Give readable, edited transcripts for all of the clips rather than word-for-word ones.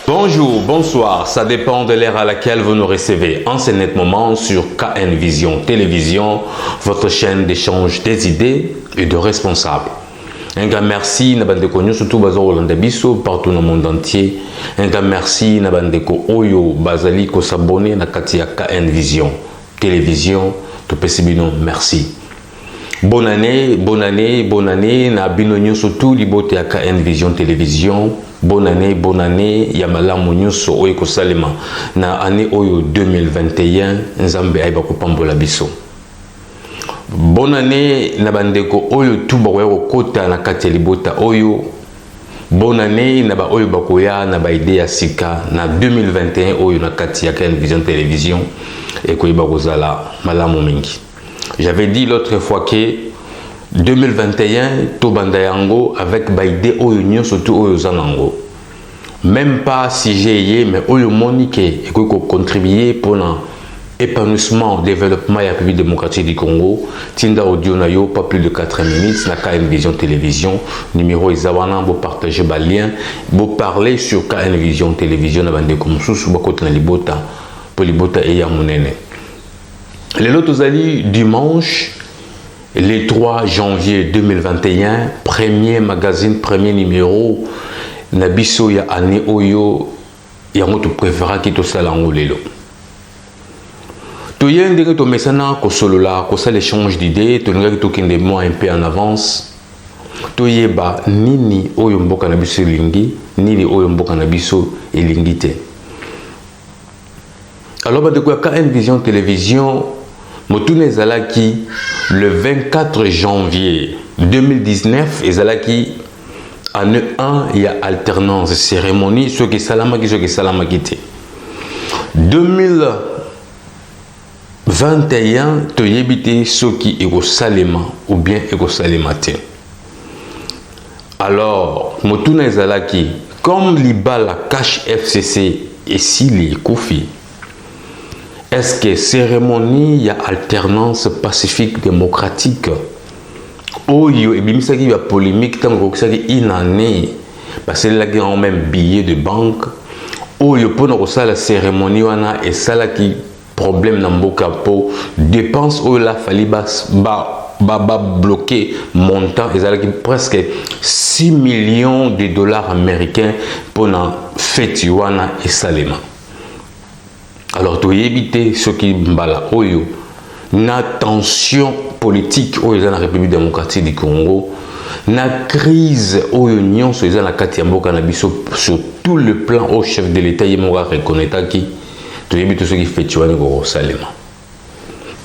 Bonjour, bonsoir, ça dépend de l'ère à laquelle vous nous recevez en ce net moment sur KN Vision Télévision, votre chaîne d'échange des idées et de responsables. Un grand merci na bandeko surtout bazo Rolanda biso partout dans le monde entier. Un grand merci na bandeko oyo bazali ko s'abonner na kati ya KN Vision Télévision. To pesibino merci. Bonne année, bonne année, bonne année na bino surtout libote ya KN Vision Télévision. Bonne année, Yamala Mounyoso Oeko Salema na année Oyo 2021, Nzambe Aiba Kopambola Biso. Bonne année, Nabandeko Oyo Tuba Wero Kota na Katelibota Oyo. Bonne année, Naba Oyo Bakoya, Naba Idea Sika na 2021 Oyo na Katia KN Vision Télévision et Koiba Rosala Malamu Mingi. J'avais dit l'autre fois que 2021, Tobandayango avec Baïdé Oyo surtout Oyo Zanango. Même pas si j'ai mais Oyo Monique et que contribuer pour l'épanouissement, développement et la République démocratique du Congo. Tinda Audio Nayo, pas plus de 4 minutes, na KN Vision Télévision. Numéro Isawana, vous partagez le lien, vous parlez sur KN Vision Télévision, na bande comme sous, vous côté na libota, pour libota et yamunene. Les lotos ali dimanche. Le 3 janvier 2021, premier magazine, premier numéro, Nabiso ya Ane Oyo, yango tu préféra qui to salango lelo. Tu y a un to mesana ko solo la, ko sa l'échange d'idées, tu n'as to kinde moi un peu en avance. Tu y ba nini Oyo mboka nabiso lingi, nini Oyo mboka nabiso elingite. Alors ba de quoi KN Vision Télévision. Motune Ezalaki le 24 janvier 2019 Ezalaki en 1 il y a alternance cérémonie ce qui salamaki 2021 toyebite ce qui est au salema ou bien au salemate. Alors Motune Ezalaki comme l'Ibala cache FCC et Sili Koufi. Est-ce que cérémonie, il y a alternance pacifique démocratique? Oyo, et bien ça qui va polémique, tant que ça qui inanné, parce que là qui a même billet de banque. Oyo, pour nous ça la cérémonie, on a et ça là qui problème dans mboka po dépense oyo la fali ba bloqué montant et ça là qui presque 6 millions de dollars américains pour na fête wana et salema. Alors, tu éviter ce qui mbala oyo, na tension politique oyo dans la République démocratique du Congo, na crise oyo nyon so dans la Katiambo Canabiso sur tout le plan au chef de l'État yemoga reconnaître qui tu éviter ce qui fait tu vas au Salema.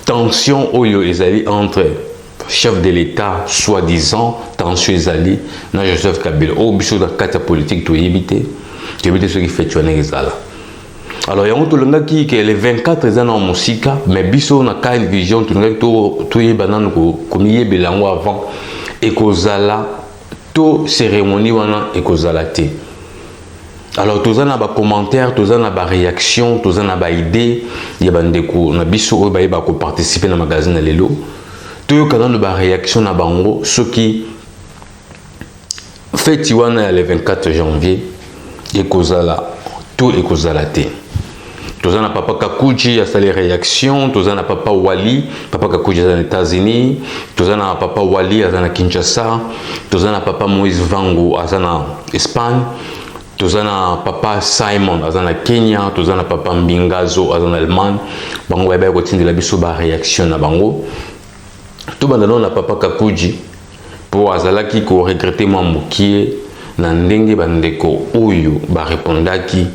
Tension oyo ezali entre chef de l'État soi-disant tension ezali na Joseph Kabila au biso da Katia politique tu éviter ce qui fait tu vas ezala. Alors, il y a un autre qui est les 24 ans en musique, mais biso na KN Vision, tu y banan comme y belango avant, et kozala to cérémonie wana et kozala te. Alors, tous en a ba commentaire, tous en a ba réaction, tous en a ba idée, y a bandeko na biso o ba ko participer na magazine lelo. To yo kana ba réaction na bango, ce qui fait wana le 24 janvier et kozala to et kozala te. Tozana papa Kakuji a sali réaction, tozana papa Wali, papa Kakuji aux États-Unis, tozana papa Wali à Kinshasa, tozana papa Moïse Vango à Espagne, tozana papa Simon à Kenya, tozana papa Mbingazo à Allemagne, bango eba ko tindela biso ba réaction na bango. To bandano na papa Kakuji pour azalaki ko regretter mambukie na ndenge bandeko oyo ba répondaki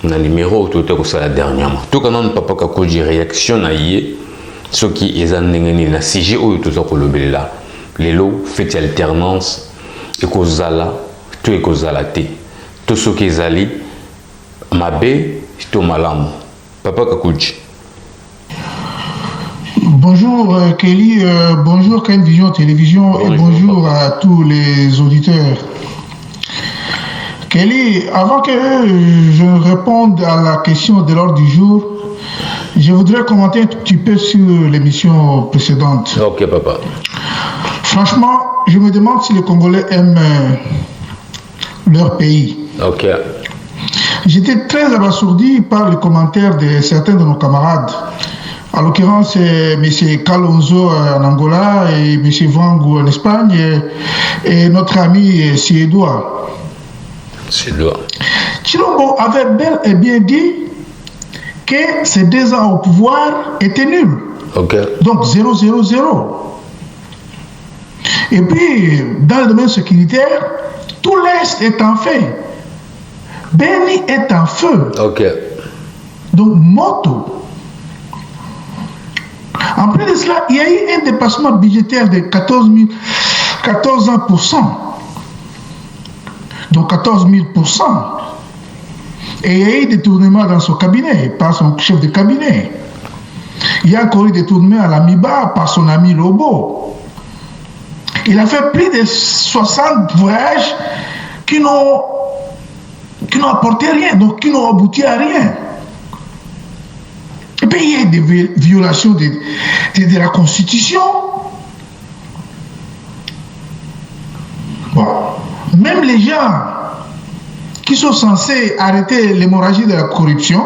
na numéro tout est ça la dernièrement tout quand on papa Kakuji réaction na yé ce qui est en ndenge na sujet oyo tout ça ko lobela lelo fait alternance et kozala tout et kozala te tout ce qui ezali mabe to malamu papa Kakuji. Bonjour Kelly, bonjour KN Vision Télévision. Bonjour. Et bonjour à tous les auditeurs. Kelly, avant que je réponde à la question de l'ordre du jour, je voudrais commenter un tout petit peu sur l'émission précédente. Ok, papa. Franchement, je me demande si les Congolais aiment leur pays. Ok. J'étais très abasourdi par les commentaires de certains de nos camarades. En l'occurrence, M. Kalonzo en Angola et M. Vangu en Espagne et notre ami suédois. Chilombo avait bel et bien dit que ces 2 ans au pouvoir étaient nuls. Okay. Donc 0-0-0. Et puis, dans le domaine sécuritaire, tout l'Est est en feu. Beni est en feu. Okay. Donc, moto. En plus de cela, il y a eu un dépassement budgétaire de 14%. Donc 14 000%. Et il y a eu des détournements dans son cabinet, par son chef de cabinet. Il y a encore eu des détournements à l'Amiba par son ami Lobo. Il a fait plus de 60 voyages qui n'ont apporté rien, donc qui n'ont abouti à rien. Et puis il y a des violations de la Constitution. Bon, même les gens qui sont censés arrêter l'hémorragie de la corruption,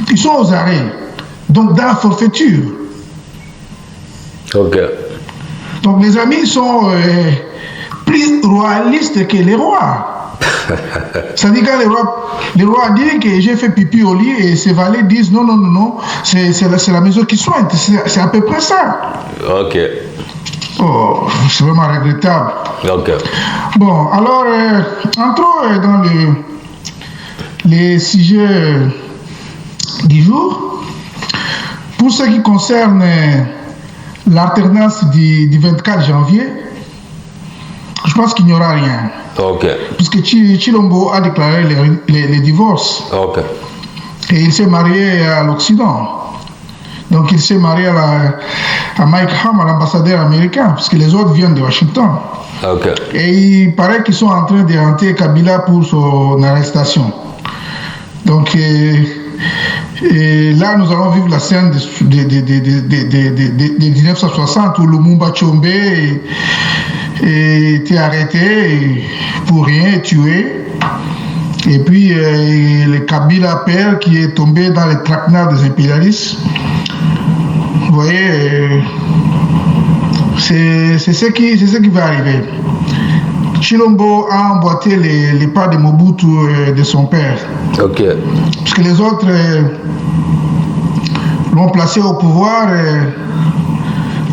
ils sont aux arrêts, donc dans la forfaiture. Ok. Donc les amis sont plus royalistes que les rois. Ça dit quand les rois disent que j'ai fait pipi au lit et ses valets disent non, c'est la maison qui soigne. C'est à peu près ça. Ok. Oh, c'est vraiment regrettable. Ok. Bon, alors, entrons dans les sujets du jour. Pour ce qui concerne l'alternance du 24 janvier, je pense qu'il n'y aura rien. Ok. Puisque Chilombo a déclaré les divorces. Ok. Et il s'est marié à l'Occident. Donc il s'est marié à Mike Ham, à l'ambassadeur américain, puisque les autres viennent de Washington. Ok. Et il paraît qu'ils sont en train de rentrer Kabila pour son arrestation. Donc et là, nous allons vivre la scène de 1960 où Lumumba Tshombe était arrêté pour rien, tué. Et puis le Kabila père qui est tombé dans les traquenards des impérialistes. Vous voyez, c'est ce qui va arriver. Chilombo a emboîté les pas de Mobutu de son père. Ok. Parce que les autres l'ont placé au pouvoir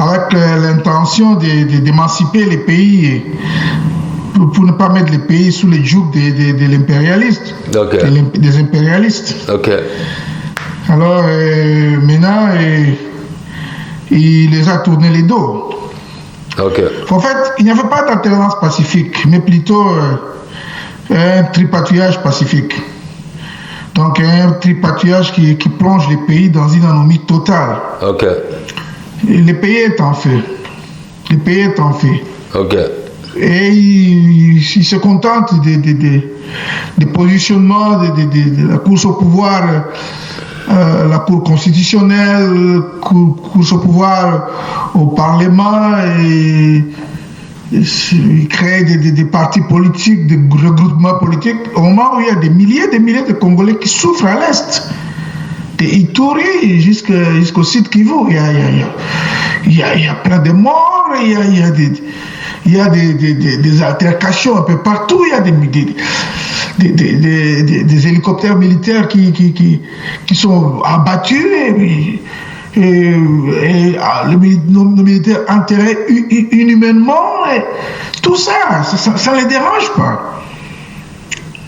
avec l'intention d'émanciper les pays pour ne pas mettre les pays sous le joug de l'impérialiste, des impérialistes. Ok. Alors maintenant, il les a tourné les dos. Ok. En fait, il n'y avait pas d'alternance pacifique, mais plutôt un tripatouillage pacifique. Donc un tripatouillage qui plonge les pays dans une anomie totale. Ok. Et le pays est en feu. Le pays est en feu. Ok. Et il se contente des positionnements, de la course au pouvoir, la Cour constitutionnelle, course au pouvoir au Parlement, et il crée des partis politiques, des regroupements politiques, au moment où il y a des milliers de Congolais qui souffrent à l'Est. De Ituri jusqu'au site Kivu, il y a plein de morts, il y a des altercations un peu partout, il y a des hélicoptères militaires qui sont abattus et nos militaires enterrés inhumainement. Et tout ça ne les dérange pas.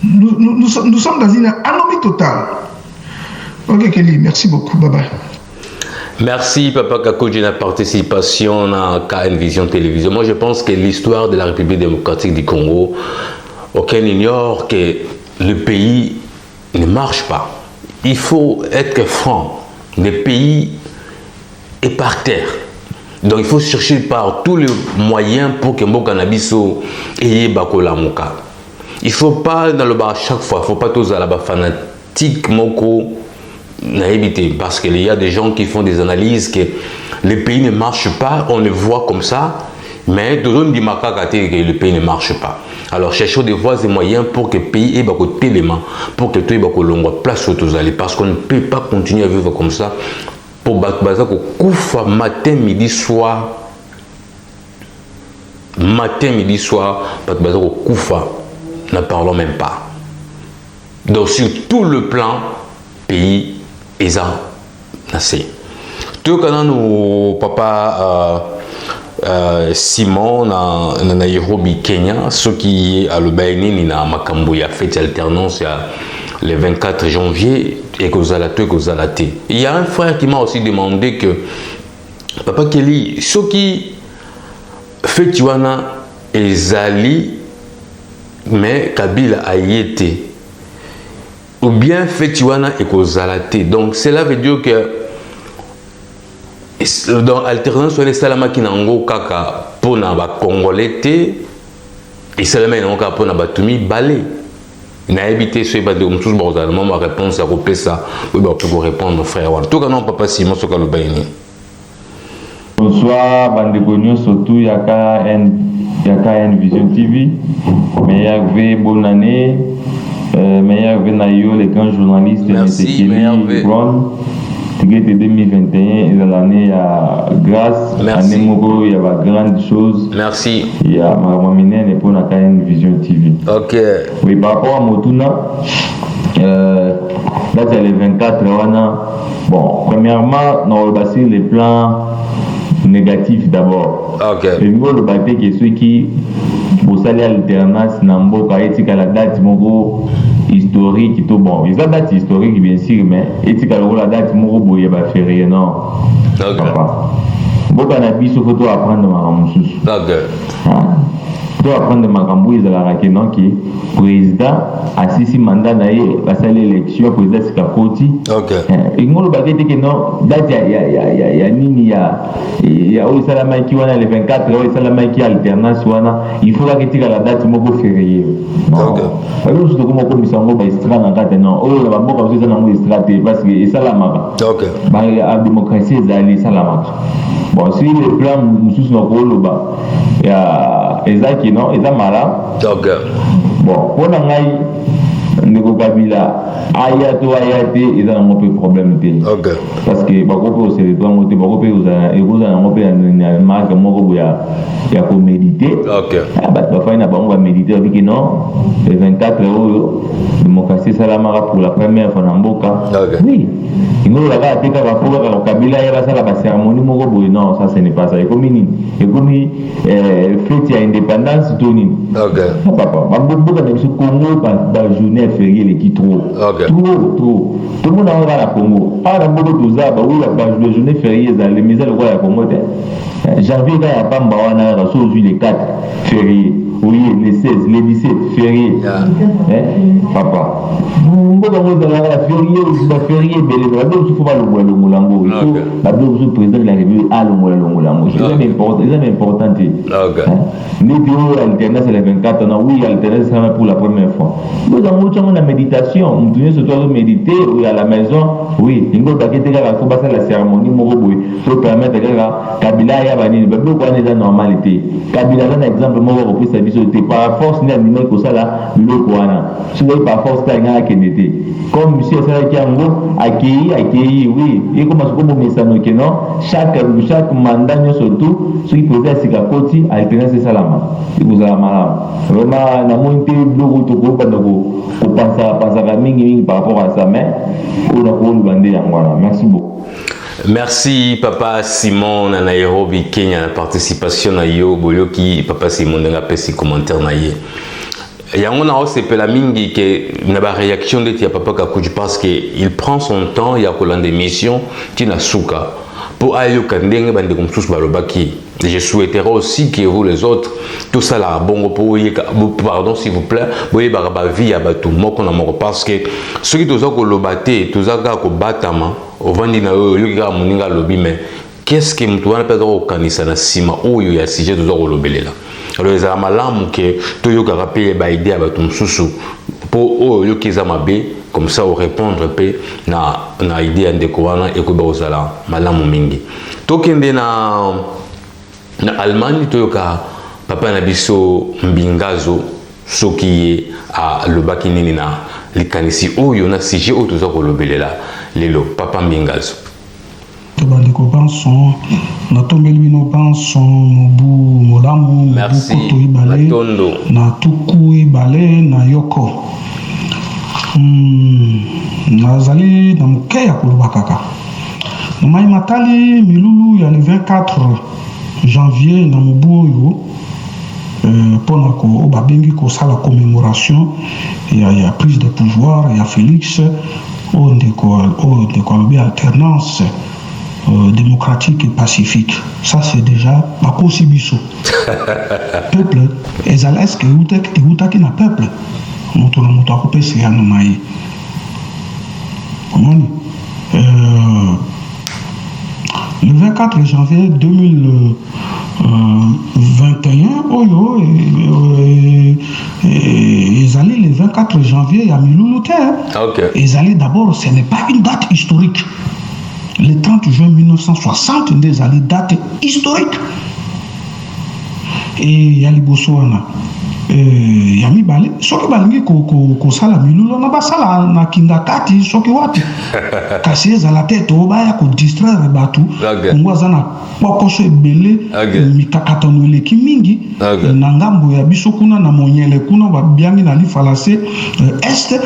Nous sommes dans une anomie totale. Ok Kelly, merci beaucoup, bye bye. Merci Papa Kakou de la participation à KN Vision Télévision. Moi je pense que l'histoire de la République démocratique du Congo, aucun n'ignore que le pays ne marche pas. Il faut être franc. Le pays est par terre. Donc il faut chercher par tous les moyens pour que Mboka Nabiso ait Bakola Moka. il faut pas dans le bas chaque fois, il faut pas tous à la fanatique moko naïveté, parce qu'il y a des gens qui font des analyses que les pays ne marchent pas, on les voit comme ça, mais tout le monde dit que le pays ne marche pas. Alors cherchons des voies et moyens pour que le pays ait côté les mains, pour que tout ait place où tous aller, parce qu'on ne peut pas continuer à vivre comme ça. Pour battre koufa matin, midi, soir, battre koufa, ne parlons même pas. Donc sur tout le plan, pays est assez. Tout quand nous papa Simon na Nairobi Kenya, ce qui à le Bénin na makambo ya fête alternance le 24 janvier et que vous allez il y a un frère qui m'a aussi demandé que papa Kelly ce qui fait tuana ezali mais Kabila a y été ou bien fait tuana et que donc cela veut dire que dans alternance sur les salama qui n'ont kaka pour na ba congolais et salama n'ont kaka pour na batumi balé n'a évité ce pas de tous bordalement ma réponse à couper ça oui bah pour répondre frère en tout cas non papa Simon ce que le baini bonsoir bande connu surtout yaka N Vision TV meilleur V bonne année meilleur V nayo les grands journalistes merci meilleur V 2021 est l'année à grâce. L'année Mogo, il y a de grandes choses. Merci. Il y a Maramamine et pour la KN Vision TV. Ok. Oui, par rapport à Motuna, là, c'est les 24 ans. Bon, premièrement, on va passer les plans négatifs d'abord. Ok. Le niveau de bâti qui est celui qui, pour saluer l'alternance, Nambo, Kaetika, la date Mogo. Historique tout bon. Ils ont date historique bien sûr, mais éthique la date moro boye ba férié non. OK. Bon cannabis faut tout apprendre makamoussous. OK. Tout apprendre makamoussous la rakenon qui président assisi mandat naé va saler l'élection président Sikakoti. OK. Et ngolo bagete que non date ya nini ya o salama qui wana le 24 o salama qui alternance wana il faut que tika la date moko férié. OK. Alors surtout comme on misango ba extra na kate non o ba mboka aussi na mo extra parce que salama. OK. Ba la démocratie ezali salama. Bon si le plan mususu na ko loba ya ezaki non eza mala. OK. Bon pour ngai ndeko Kabila ayate eza na ngope problème te. OK. Parce que bakope au territoire ngote bakope egoza na ngope na marque moko ya ko méditer. OK. Ba fa na bango ba méditer avec non le 24 euro démocratie salamara pour la première fois na mboka. OK. Oui. Ngolo la ka teka ba foka ka Kabila ya sala ba cérémonie moko boy non ça ce n'est pas ça. Et comme fête ya indépendance toni. OK. Papa, mboka na biso Congo ba journée férié qui trop. Okay. Trop. Tout le monde a la Congo. Ah, la Congo tout ça, bah oui, la journée fériée, les misères, le roi à Congo. Janvier, il y a pas de aujourd'hui les 4 fériés. Oui, les 16, les 17 fériés. Yeah. Papa. Mboka dans la férié, belé. Il faut pas le molango. Il faut le président de la République à le molango. C'est important. OK. Nous disons l'alternance c'est les 24 ans. Oui, l'alternance c'est pour la première fois. Nous avons la méditation. Nous devons surtout méditer à la maison. Oui, il faut passer la cérémonie pour permettre à Kabila et à Banini. Mais pourquoi on est dans la normalité? Kabila est un exemple. Par force, il y a un numéro comme ça là. Par force, il y a un Kennedy. Comme M. Saraki Ango, accueilli, oui. Et comme je non, chaque mandat, surtout, ceux qui posent à Sikakoti, alternance c'est salama. Vous avez malade. Vraiment, na monté beaucoup de groupe pour penser à mingi par rapport à ça, mais on a pour le bander en merci beaucoup. Merci Papa Simon na Nairobi Kenya na participation na yo boyoki Papa Simon nga pesi commentaire na ye. Yango na osepela mingi ke na ba réaction de tia Papa Kakuji parce que il prend son temps ya kolanda émission tina suka pour ayo kandenge bande comme tous balobaki. Je souhaiterais aussi que vous les autres tout ça là bon pour pardon s'il vous plaît boye ba vie ya batu moko na moko parce que ceux qui toza ko lobate toza ka ko batama ovandi na yo yoka moninga lobi mais qu'est-ce que mtu wana peza ko kanisa na sima oyo ya sujet toza ko lobelela alors ezala malamu ke toyokaka pe baide ya bato mosusu mpo oyo oyoki eza mabe comme ça orépondre mpe na ide ya ndeko wana ekoyeba kozala malamu mingi. Tokende na Allemagne toyoka papa na biso Mbingazo soki ye alobaki nini na likanisi oyo na sujet oyo toza kolobelela lelo papa Mbingazo. Bandeko banson natombeli bino banson mobu molamu mobu koto ibale na tuku ibale na yoko nazali na moke ya koloba kaka na mai matali milulu ya le 24 janvier na mobu oyo mpona ko babengi kosala commémoration ya prise de pouvoir ya Félix oyo ndeko alobi alternance démocratique et pacifique. Ça c'est déjà ma possibilité. Peuple, est-ce que vous avez un peuple? Le 24 janvier 2021, ils allaient le 24 janvier, il y a Miloulouté. Ils allaient d'abord, ce n'est pas une date historique. Le 30 juin 1960, des années date historique. Et il y a les Botswana. Il y a mis balé. Soki balingi ko sala milulo na basala na kindakati soki wapi. Kasi za la tête oba ya ko distraire batu. Ngwaza na pokoso ebele mikakatano eleki mingi na ngambo ya biso kuna na monyele kuna babiangi na lifalase est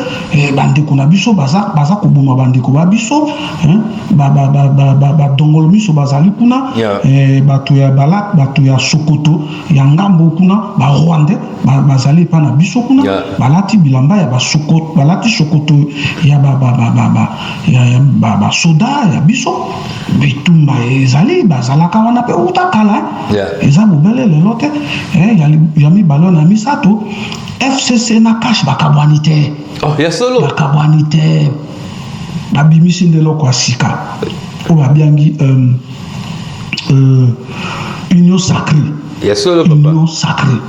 bandeko na biso baza koboma bandeko ba biso ba dongolo miso bazali kuna batu ya balak batu ya Sokoto ya ngambo kuna ba Rwanda bazali pa na biso kuna balati bilamba ya ba Sokoto balati Sokoto ya ba soda ya biso bitumba ezali bazalaka wana pe utakala eza bobele lelo te ya mibalo na misato FCC na cash bakabwani te bakabwani te babimisi ndelo kwa sika o babiangi union sacrée union sacrée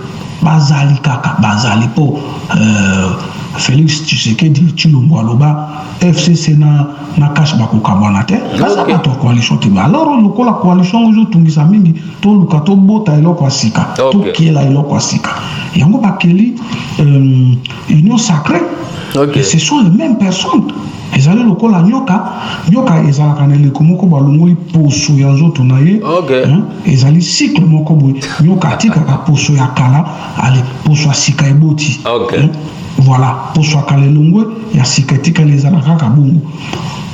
bazali kaka bazali po Félix Tshisekedi Tshilombo aloba FCC na cash bakokabwana te baza bato ya coalition te alors lokola coalition ozotungisa mingi toluka tobota eloko ya sika tokiela eloko ya sika yango bakeli union sacrée ce sont les mêmes personnes ezali lokola nyoka ezalaka na eleko moko balongoli poso ya nzoto na ye ezali cycle moko boye nyoka atikaka poso ya kala ale poso ya sika eboti voilà poso ya kala elongwe ya sika etikali ezalaka kaka bongo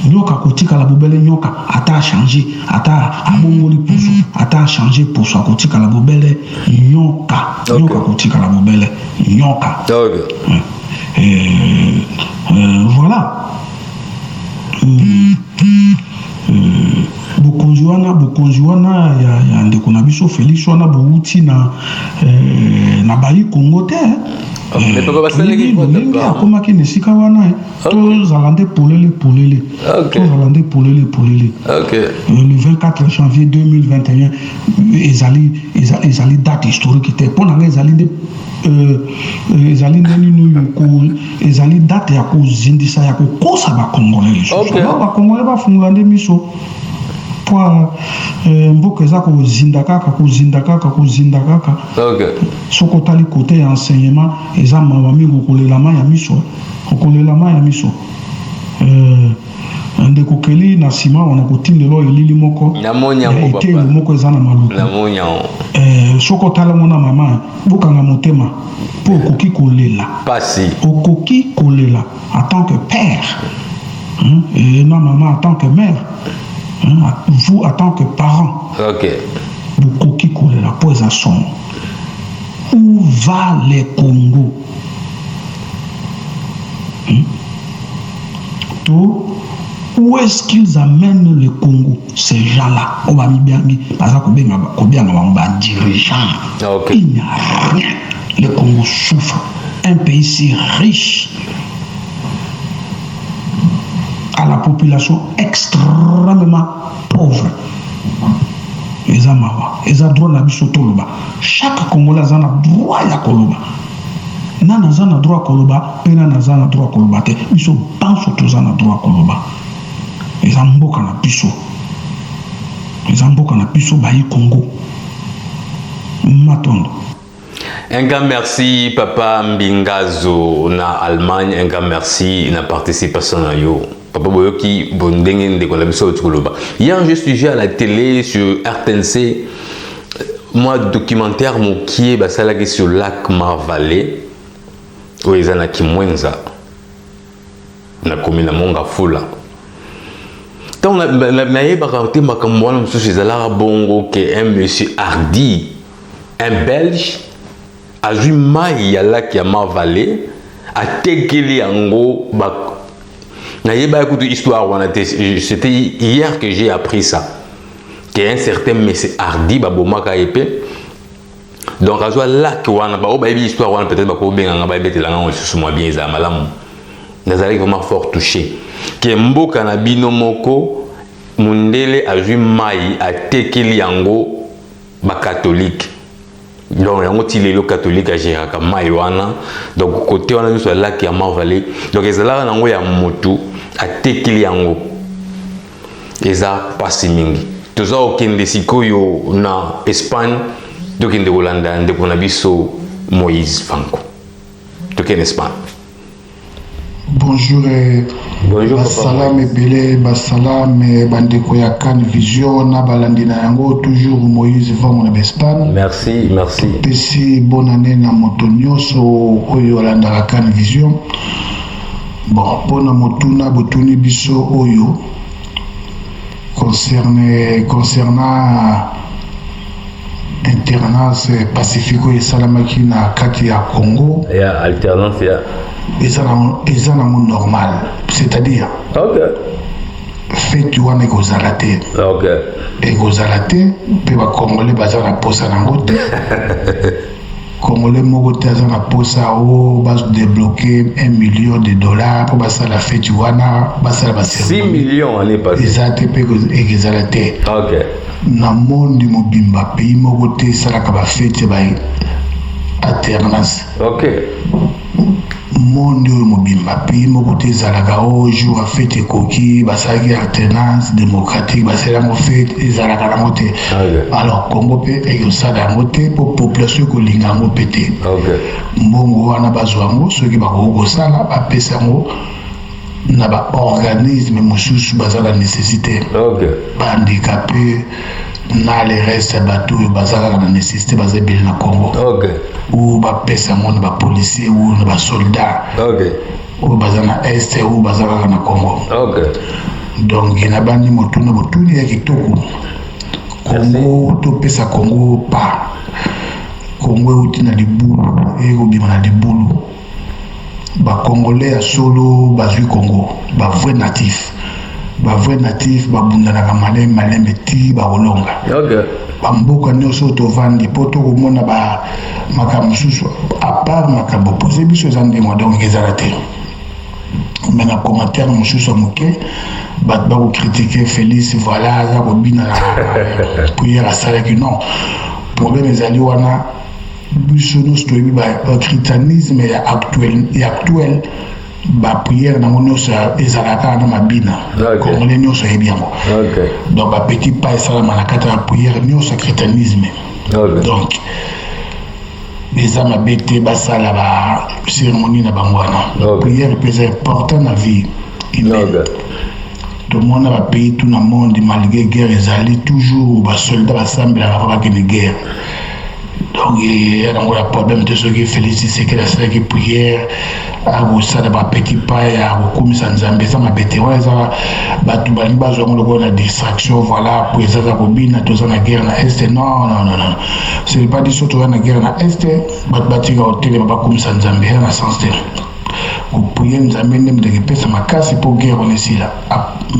nyoka kotikala bobele nyoka ata changer ata abongoli poso ata changer poso akotikala bobele nyoka kotikala bobele nyoka voilà bokonzi wana ya ndeko na biso Félix wana bouti na bayi Congo te ndenge akomaki na esika wana tozala nde polele le 24 janvier 2021 ezali date historique te mpo nanga ezali nde ezali date ya kozindisa ya kokosa bakongole lisusu bakongole bafungola nde miso po mboka eza kozinda kaka soki otali kote ya enseignement eza mawa mingi okolelama ya miso ndeko keli na nsima wana kotindelo elili moko etelo moko eza na maluku soki otala mona mama bokanga motema mpo okoki kolela en tant que père et na maman en tant que mère vous en tant que parent bokoki kolela mpo eza somo. Où va le Congo? Où est-ce qu'ils amènent le Congo, ces gens-là? On va bien dirigeant. Il n'y a rien. Le Congo souffre. Un pays si riche, à la population extrêmement pauvre. eza mawa eza droit na biso toloba chaque congolais aza na droit ya koloba nana aza na droit koloba mpe nana aza na droit koloba te biso banso toza na droit koloba eza mboka na biso bayi Congo matondo. Un grand merci Papa Mbingazo na Allemagne, un grand merci na participation na yo. Papa Boyoki bondenge ndeko na biso tukoloba. Hier je suis à la télé sur RTNC, moi documentaire mokie basalaki sur lac Marvalé où ils en a Kimwenza na commune Monga Fula. Tant na yebaka te makambo wana mosusu ezalaka bongo que un monsieur Hardy, un Belge, a joué mai ya lac ya Marvalé, a tekeli yango ba na yeba écoute histoire wana te. C'était hier que j'ai appris ça, qu'un certain monsieur Hardy babomaka épée. Donc à jouer lac wana ba oba histoire wana peut-être ba ko benga ba betela ngana mosusu moi bien za malamu. Nazali vraiment fort touché. Que mboka na bino moko mundele a joué mai a tekeli yango ba catholique. Donc yango ti lelo catholique a géraka mai wana. Donc côté wana sur lac ya Marvalé. Donc ezala nango ya motu a tekeli yango. Eza pasi mingi. Toza okende sikoyo na Espagne. Donc in de Hollande ndeko na biso Moïse Fanko. Donc en Espagne. Bonjour et basalam ebele basalam bandeko ya Can Vision na balandi na yango toujours Moïse Fango na Espagne. Merci. Pesi bonne année na moto nyonso oyo olanda Can Vision. Bon, pona motuna botuni biso oyo concernant alternance pacifique et salamaki na kati ya Congo. Il y a alternance ya. Eza na monde normal, c'est-à-dire. OK. Fait tu wana ekozala te. OK. Ekozala te pe ba Congolais baza na posa nango te. Congolais moko te aza na posa o bas débloquer $1 million pour basala fait tu wana basala ba 6 millions année passée. Exact pe ekozala te. OK. Na monde mobimba pays moko te salaka ba fête ba alternance. OK. Monde mobimba pays moko te zalaka o jour a fête koki basalaki alternance démocratique basala mo fête ezalaka nango te. Alors Congo pe ekosala yango te po population kolinga yango pe te. Mbongo wana bazwa yango soki bakokosala bapesa yango na ba organisme mosusu bazala nécessité. Handicapé na les restes bateau bazala na nécessité bazabili na Congo. Ou ba pesa mon ba policier ou ba soldat. Ou bazana est ou bazala na Congo. Donc ina bandi motuna botuni ya kitoko. Congo to pesa Congo pa. Congo utina libulu e obima na libulu. Ba Congolais ya solo bazui Congo, ba vrai natif. Ba vrai natif ba bundana ka malembe ti ba olonga. Ba mboka nyonso to vandi poto ko mona ba makambo susu à part makambo posé biso zande mo donc ezala te. Mais na commentaire mususu moke ba ko critiquer Félix voilà za ko bina na prière à sala que non. Problème ezali wana biso nous toyebi ba christianisme actuel ba prière na mono sa ezalaka na mabina congolais nyonso yebi yango. Donc ba petit pas esala manakata la prière nyonso christianisme. Donc les âmes abete basala ba cérémonie na bangwana. Prière est important na vie humaine. Tout le monde a pays tout le monde malgré guerre ezali toujours ba soldats basambela ba kene guerre. Donc il y a un problème de ce qui félicite c'est que la salle qui prière à vous ça de petit pas à vous comme ça nzambe ça m'a bêté ouais ça ba tout bani ba zo ngolo na distraction voilà pour ça ko bina to na guerre na est non c'est pas dit surtout na guerre na est ba tinga hotel ba comme ça nzambe na sens de ku prier nzambe ndem de pesa makasi pour guerre on est là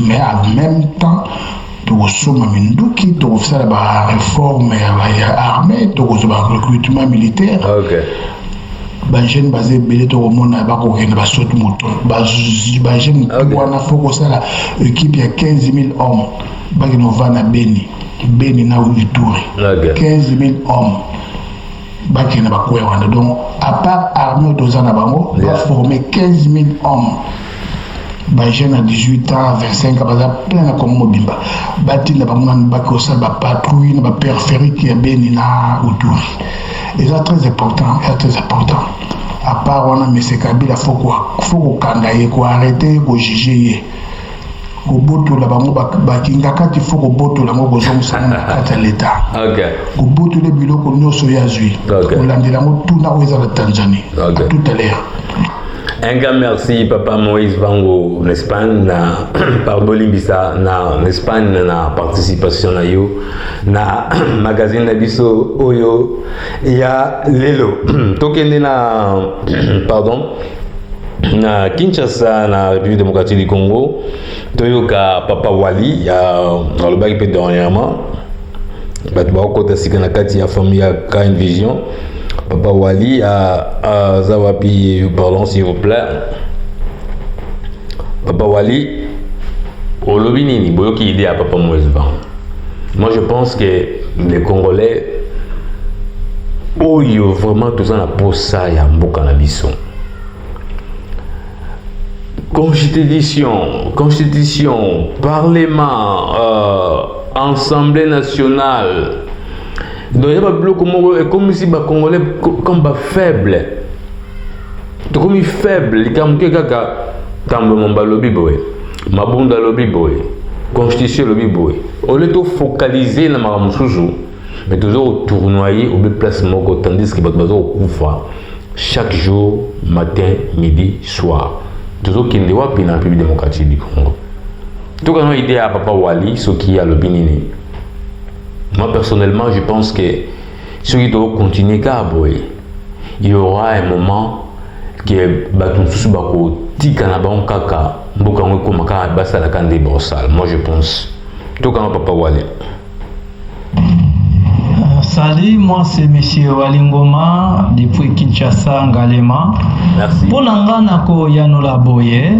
mais en même temps tokosoma minduki tokosala ba réforme ya armée tokosala ba recrutement militaire. Ba jeune basé belé tokomona ba kokenda ba soto moto ba jeune wana fokosala équipe ya 15 000 hommes ba kino vana Beni Benina Ituri. 15 000 hommes. Bakina Bakwewanda. Donc, à part Arnaud Dozana Bango, on va former 15 000 hommes. Les jeunes à 18 ans, 25 ans, plein de Congo Bimba. Bati la Bangonan Bakosa, patrouille, la périphérie qui est Benina Ituri. Et c'est très important, très important. À part on a M. Kabila, il faut qu'on arrêter, qu'on juger. Au bout de la bango bakingaka il faut au bout de la bango de l'État. Au bout de le bureau qu'on nous soit azui. On l'a dit là tout na ouza la Tanzanie. Tout à l'heure. Un grand merci Papa Moïse Bango en Espagne na par Bolimbisa na Espagne na participation na yo na magazine na biso oyo ya lelo tokende na pardon na Kinshasa na République démocratique du Congo toyoka Papa Wali ya alobaki pe dernièrement bato bakota sika na kati ya famille ya KN Vision. Papa Wali à Zawapi, pardon s'il vous plaît. Papa Wali, au Lobinini, Boyoki idée à Papa Moïse Bango. Moi je pense que les Congolais, oh yo vraiment tout ça na pour ça ya mboka na biso. Constitution, Parlement, Assemblée nationale. Donc il y a un bloc comme si les Congolais comme faible. Comme faible, les Congolais comme lobby boy, Mabunda lobby boy, Constitution lobby boy. On est tout focalisé dans ma musuzu, mais toujours tournoyer au place moko tandis que bato au kufa chaque jour, matin, midi, soir. Toujours qu'il y a dans la République démocratique du Congo. Tout cas, idée à Papa Wali, ce qui a le binini. Moi personnellement, je pense que ceux qui doivent continuer à aboyer, il y aura un moment que moi je pense. Tout comme Papa Wali. Salut, moi c'est Monsieur Walingoma depuis Kinshasa, Ngalema. Merci. Pour l'angana ko yanola boye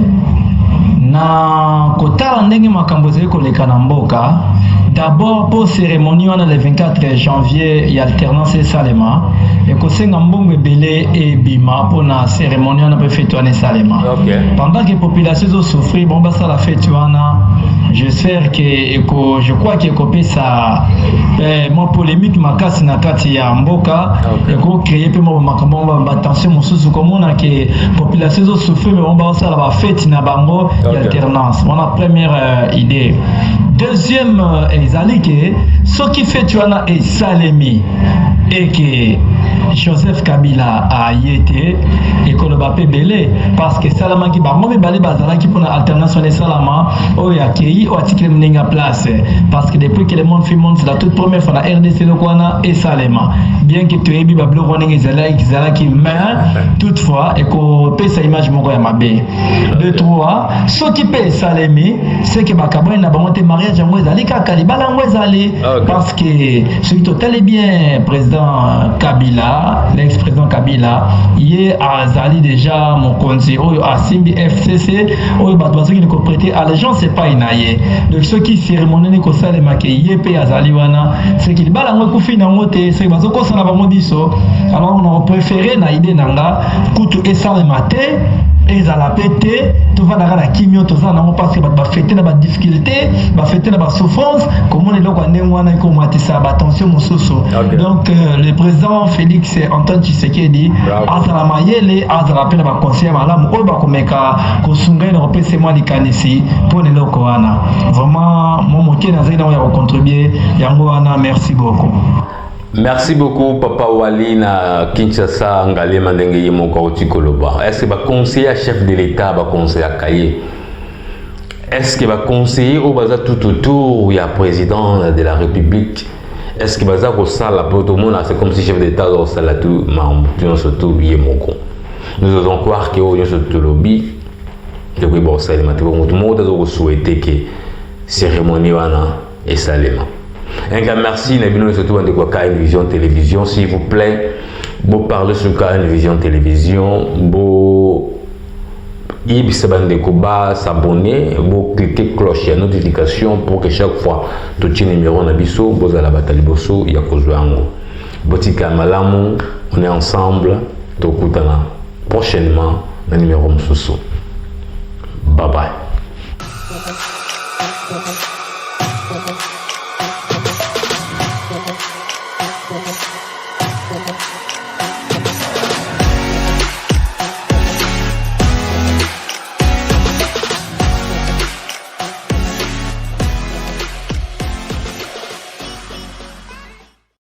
na kotala ndenge makambo zeko leka na mboka. D'abord pour cérémonie on a le 24 janvier il y a alternance et Salema et que c'est ngambongo belé et bima pour la cérémonie on a fait tourner Salema. Pendant que la population souffre bon bah ça la fait tourner. J'espère que je crois que copie ça moi polémique ma casse na kati ya mboka et ko créer pe mo makambo ba attention mususu comme on a que population souffre mais on va ça la fête na bango et alternance. On a première idée. Deuxième ezali que ce qui fait tu as et Salemi et que Joseph Kabila a été et que le bapé belé parce que Salama qui ba moi balé bazala qui pour alternance on est Salama o ya kei o article mninga place parce que depuis que le monde fait monde c'est la toute première fois la RDC le Kwana et Salema bien que tu ebi bablo running ezala qui mais toutefois et que paye sa image moko ya mabe. De trois ce qui paye Salemi c'est que bakabwa na ba monter mariage yango ezali kaka libala yango ezali parce que celui total est bien président Kabila l'ex-président Kabila hier azali déjà mon conseiller oyo asimbi FCC oyo bato qui ne prêter allégeance c'est pas inaye donc ceux qui cérémonie ni ko salema ke yepe azali wana c'est qu'il bala ngo kufina ngote c'est bazo ko sana bango biso alors on a préféré na idée nanga kutu esalema te ezala pété tout va dans la kimio tout ça non parce que ba fêter na ba difficulté ba fêter na ba souffrance comment les loko ndenge wana ko matisa ba tension mososo donc le président Félix Antoine Tshisekedi azala mayele azala pena ba conseiller malamu o ba komeka ko sunga na repese moi likanisi pour les loko wana vraiment mon moké na zaina ya contribuer yango wana merci beaucoup. Merci beaucoup Papa Wali na Kinshasa Ngalema ndenge yemoko otikoloba. Est-ce que ba conseiller chef de l'État ba conseiller Kaye? Est-ce que ba conseiller au baza tout autour ya président de la République? Est-ce que baza ko sala pour tout le monde c'est comme si chef d'État au sala tout ma surtout yemoko. Nous osons croire que au surtout lobby de oui bon ça les matériaux tout le monde a souhaité que cérémonie wana et salema. Un grand merci, Nabino surtout de KN Vision Télévision, s'il vous plaît. Vous parlez sur KN Vision Télévision, vous yebisa bandeko ba s'abonner, bo cliquer cloche ya notification pour que chaque fois totie numéro na biso bozala bataliboso ya kozwa yango. Botika malamu, on est ensemble, tokutana prochainement na numéro mosusu. Bye bye.